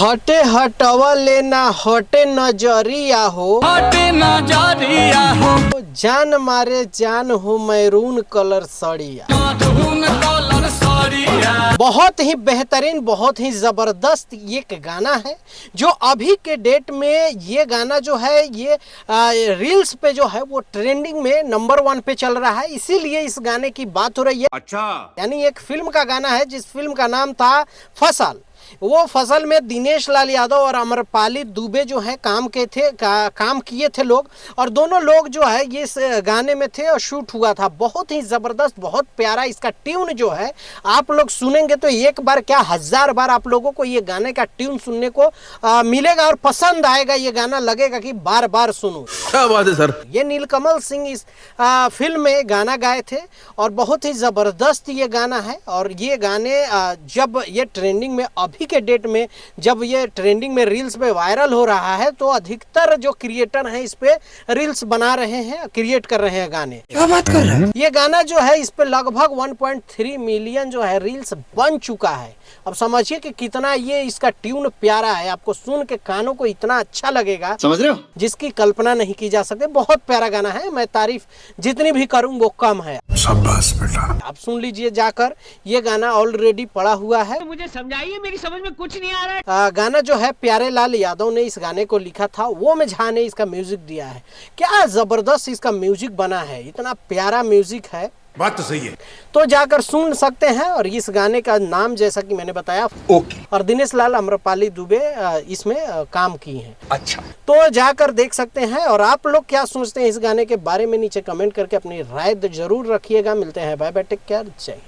हटे हटवा लेना हटे नजरिया हो, हटे नजरिया हो, जान मारे जान हो मैरून कलर सड़िया। मधुन कलर सड़िया। बहुत ही बेहतरीन, बहुत ही जबरदस्त ये गाना है जो अभी के डेट में ये गाना जो है ये रील्स पे जो है वो ट्रेंडिंग में नंबर 1 पे चल रहा है, इसीलिए इस गाने की बात हो रही है। अच्छा, यानी एक फिल्म का गाना है जिस फिल्म का नाम था फसल। वो फसल में दिनेश लाल यादव और अमरपाली दुबे जो है काम किए थे लोग, और दोनों लोग जो है ये इस गाने में थे और शूट हुआ था। बहुत ही ज़बरदस्त, बहुत प्यारा इसका ट्यून जो है आप लोग सुनेंगे तो एक बार क्या 1000 बार आप लोगों को ये गाने का ट्यून सुनने को मिलेगा और पसंद आएगा। ये गाना लगेगा कि बार बार सुनूं। क्या बात है सर। ये नीलकमल सिंह इस फिल्म में गाना गाए थे और बहुत ही ज़बरदस्त ये गाना है। और ये गाने जब ये ट्रेंडिंग में अभी के डेट में जब ये ट्रेंडिंग में रील्स पे वायरल हो रहा है तो अधिकतर जो क्रिएटर हैं इस पे रील्स बना रहे हैं, क्रिएट कर रहे हैं गाने। क्या बात कर रहे हैं। ये गाना जो है इस पे लगभग 1.3 मिलियन जो है रील्स बन चुका है। अब समझिए कि कितना ये इसका ट्यून प्यारा है, आपको सुन के कानों को इतना अच्छा लगेगा, समझ रहे हो, जिसकी कल्पना नहीं की जा सकती। बहुत प्यारा गाना है, मैं तारीफ जितनी भी करूं वो कम है। शाबाश बेटा। आप सुन लीजिए जाकर, ये गाना ऑलरेडी पड़ा हुआ है। मुझे समझाइए, मेरी समझ में कुछ नहीं आ रहा है। गाना जो है प्यारे लाल यादव ने इस गाने को लिखा था, वो में झा ने इसका म्यूजिक दिया है। क्या जबरदस्त इसका म्यूजिक बना है, इतना प्यारा म्यूजिक है। बात तो सही है। तो जाकर सुन सकते हैं। और इस गाने का नाम जैसा कि मैंने बताया ओके। और दिनेश लाल अमरपाली दुबे इसमें काम की हैं। अच्छा, तो जाकर देख सकते हैं। और आप लोग क्या सोचते हैं इस गाने के बारे में नीचे कमेंट करके अपनी राय जरूर रखिएगा। मिलते हैं, बाय बाय, टेक केयर, जय हिंद।